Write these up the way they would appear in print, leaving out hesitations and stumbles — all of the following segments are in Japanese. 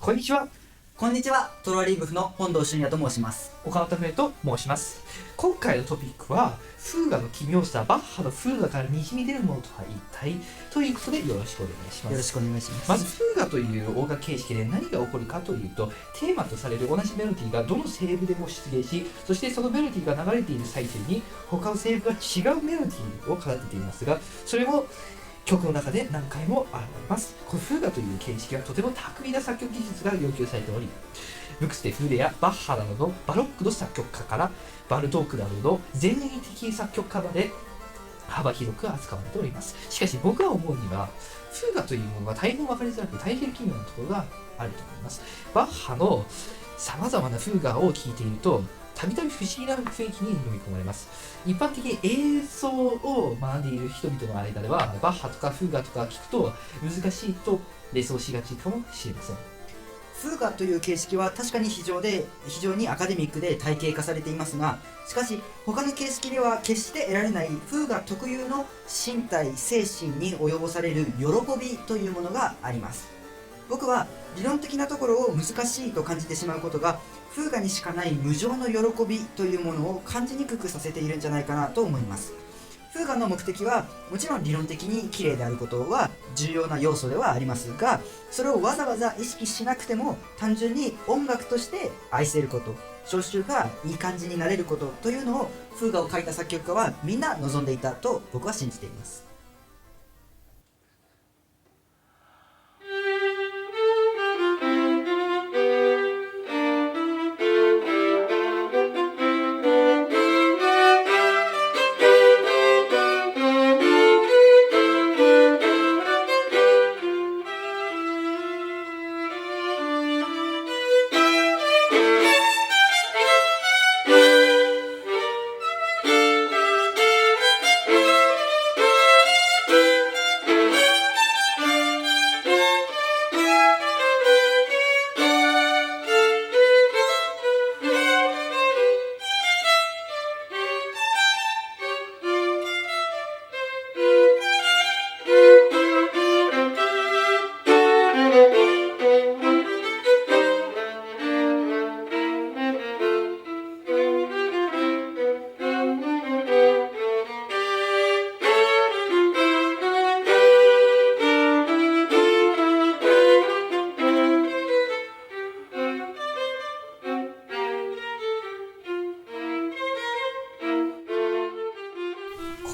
こんにちは。こんにちは。トロワリーグフの本堂俊也と申します。岡本冬と申します。今回のトピックはフーガの奇妙さ、バッハのフーガからにじみ出るものとは一体ということでよろしくお願いします。よろしくお願いします。まずフーガという音楽形式で何が起こるかというと、テーマとされる同じメロディーがどの声部でも出現し、そしてそのメロディーが流れている最中に他の声部が違うメロディーを奏でていますが、それも曲の中で何回も現れます。このフーガという形式はとても巧みな作曲技術が要求されており、ブクステ・フーレやバッハなどのバロックの作曲家からバルトークなどの前衛的作曲家まで幅広く扱われております。しかし僕が思うには、フーガというものは大変分かりづらく大変奇妙なところがあると思います。バッハのさまざまなフーガを聴いていると、たびたび不思議な雰囲気に飲み込まれます。一般的に演奏を学んでいる人々の間では、バッハとかフーガとか聞くと難しいと連想しがちかもしれません。フーガという形式は確かに非常にアカデミックで体系化されていますが、しかし他の形式では決して得られないフーガ特有の身体・精神に及ぼされる喜びというものがあります。僕は理論的なところを難しいと感じてしまうことが、フーガにしかない無常の喜びというものを感じにくくさせているんじゃないかなと思います。フーガの目的はもちろん理論的に綺麗であることは重要な要素ではありますが、それをわざわざ意識しなくても単純に音楽として愛せること、聴衆がいい感じになれることというのをフーガを書いた作曲家はみんな望んでいたと僕は信じています。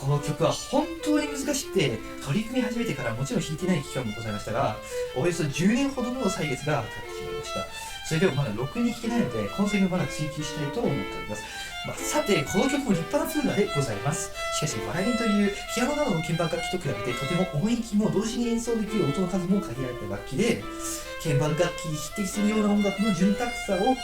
この曲は本当に難しくて、取り組み始めてからもちろん弾いてない期間もございましたが、およそ10年ほどの歳月が経ってしまいました。それでもまだろくに弾けないので、この先もまだ追求したいと思っております。さて、この曲も立派なフーガでございます。しかし、バイオリンというピアノなどの鍵盤楽器と比べてとても音域も同時に演奏できる音の数も限られた楽器で、鍵盤楽器に匹敵するような音楽の潤沢さを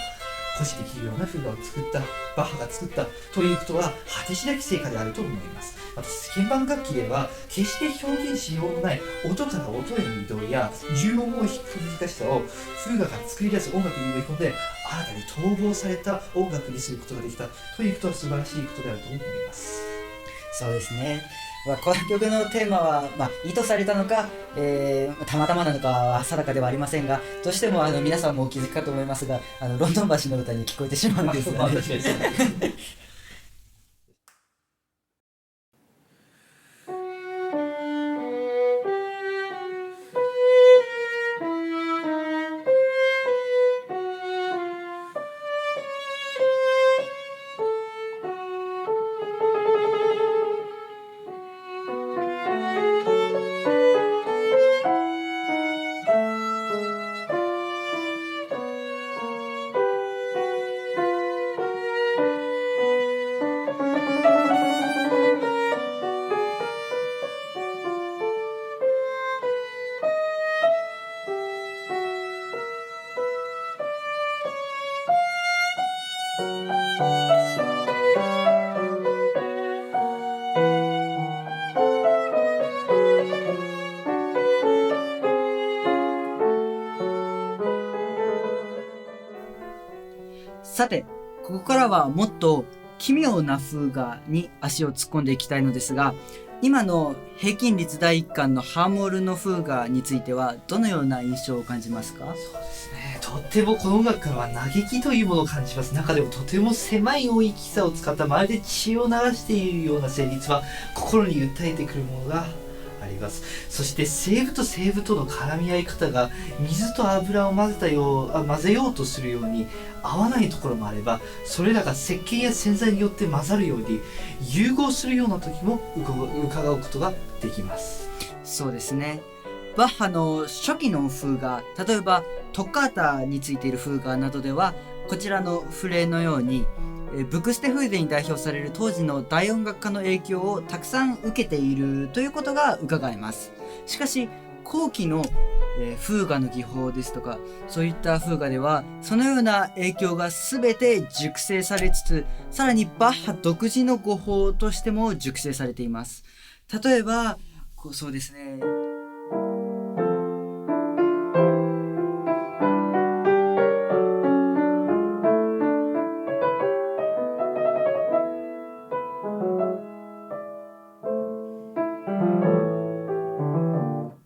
保持できるようなフーガを作ったバッハが作ったということは果てしなき成果であると思います。また鍵盤楽器では決して表現しようのない音から音への移動や重音を弾く難しさをフーガが作り出す音楽に埋め込んで、新たに統合された音楽にすることができたということは素晴らしいことであると思います。そうですね。この曲のテーマは、意図されたのか、たまたまなのかは定かではありませんが、どうしても皆さんもお気づきかと思いますが、ロンドン橋の歌に聞こえてしまうんですがね。さて、ここからはもっと奇妙なフーガに足を突っ込んでいきたいのですが、今の平均率第1巻のハーモールのフーガについてはどのような印象を感じますか？そうですね、とってもこの音楽からは嘆きというものを感じます。中でもとても狭い音域さを使ったまるで血を流しているような旋律は心に訴えてくるものがあります。そして西部と西部との絡み合い方が水と油を混ぜようとするように合わないところもあれば、それらが石鹸や洗剤によって混ざるように融合するような時も伺うことができます。そうですね。バッハの初期のフーガ、例えばトッカータについているフーガなどでは、こちらのフレのようにブクステフーデに代表される当時の大音楽家の影響をたくさん受けているということが伺えます。しかし後期のフーガの技法ですとか、そういったフーガではそのような影響が全て熟成されつつ、さらにバッハ独自の語法としても熟成されています。例えばそうですね、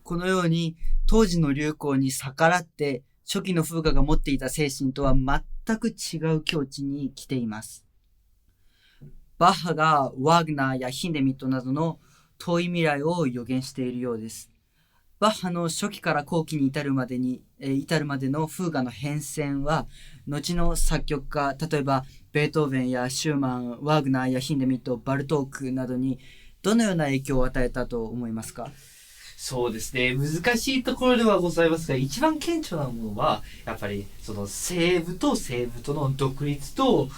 このように当時の流行に逆らって初期のフーガが持っていた精神とは全く違う境地に来ています。バッハがワーグナーやヒンデミットなどの遠い未来を予言しているようです。バッハの初期から後期に至るまでのフーガの変遷は、後の作曲家、例えばベートーベンやシューマン、ワーグナーやヒンデミット、バルトークなどにどのような影響を与えたと思いますか？そうですね、難しいところではございますが、一番顕著なものはやっぱりその西部と西部との独立と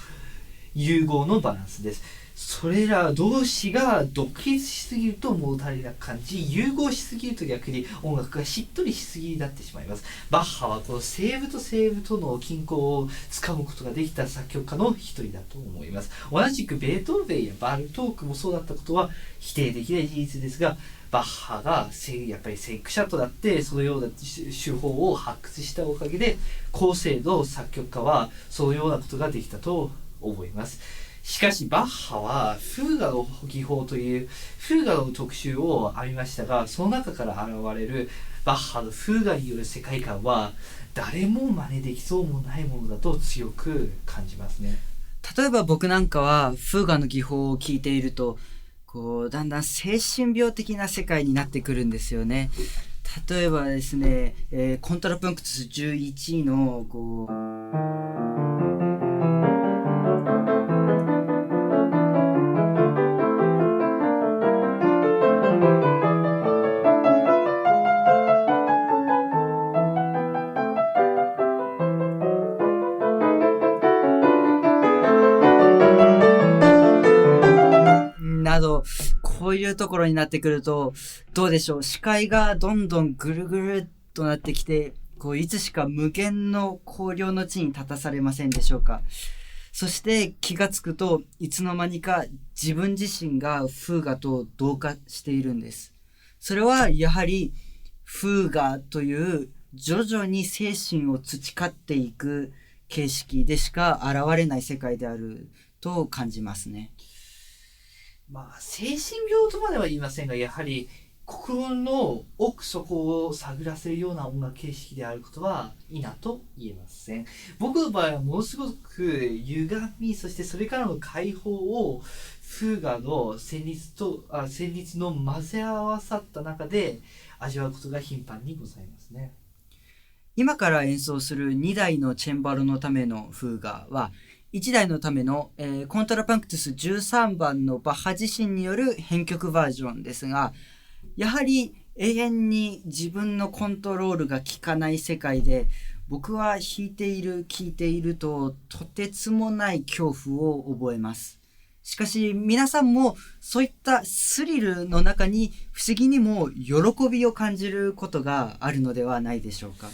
融合のバランスです。それら同士が独立しすぎると物足りなく感じ、融合しすぎると逆に音楽がしっとりしすぎになってしまいます。バッハはこの西部と西部との均衡をつかむことができた作曲家の一人だと思います。同じくベートーベンやバルトークもそうだったことは否定できない事実ですが、バッハがやっぱり先駆者となってそのような手法を発掘したおかげで、後世の作曲家はそのようなことができたと思います。しかしバッハはフーガの技法というフーガの特集を編みましたが、その中から現れるバッハのフーガによる世界観は誰も真似できそうもないものだと強く感じますね。例えば僕なんかはフーガの技法を聞いていると、だんだん精神病的な世界になってくるんですよね。例えばですね、コントラプンクトゥス11のなど、こういうところになってくると、どうでしょう、視界がどんどんぐるぐるっとなってきて、いつしか無限の荒涼の地に立たされませんでしょうか。そして気がつくと、いつの間にか自分自身がフーガと同化しているんです。それはやはりフーガという徐々に精神を培っていく形式でしか現れない世界であると感じますね。精神病とまでは言いませんが、やはり心の奥底を探らせるような音楽形式であることは否と言えません。僕の場合はものすごく歪み、そしてそれからの解放をフーガの旋律の混ぜ合わさった中で味わうことが頻繁にございますね。今から演奏する2台のチェンバロのためのフーガは、1台のための、コントラパンクトゥス13番のバッハ自身による編曲バージョンですが、やはり永遠に自分のコントロールが効かない世界で、僕は弾いている聴いているととてつもない恐怖を覚えます。しかし皆さんもそういったスリルの中に不思議にも喜びを感じることがあるのではないでしょうか。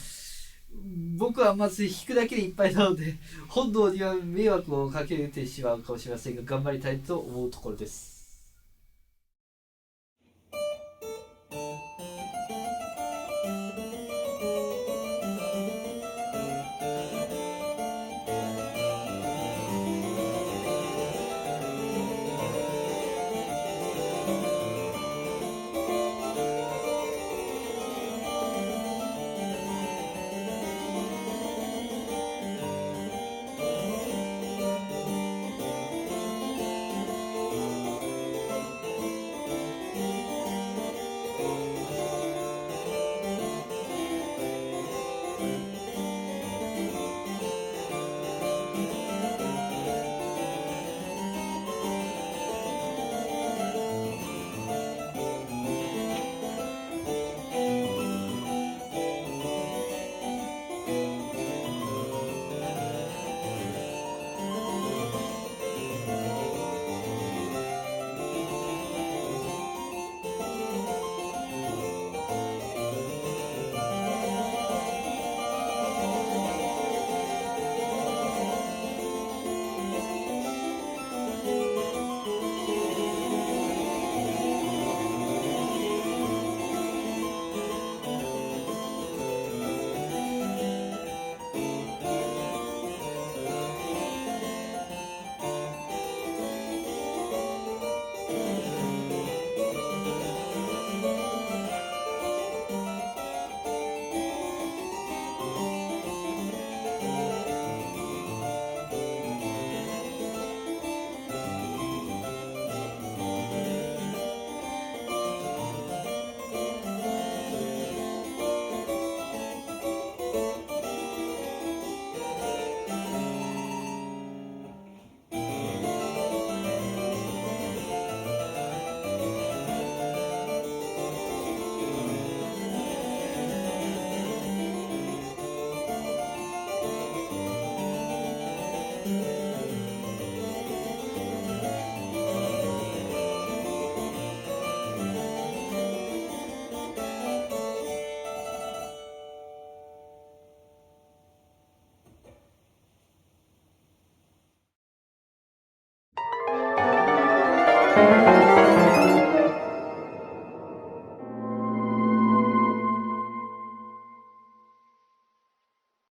僕はまず弾くだけでいっぱいなので、本堂には迷惑をかけてしまうかもしれませんが、頑張りたいと思うところです。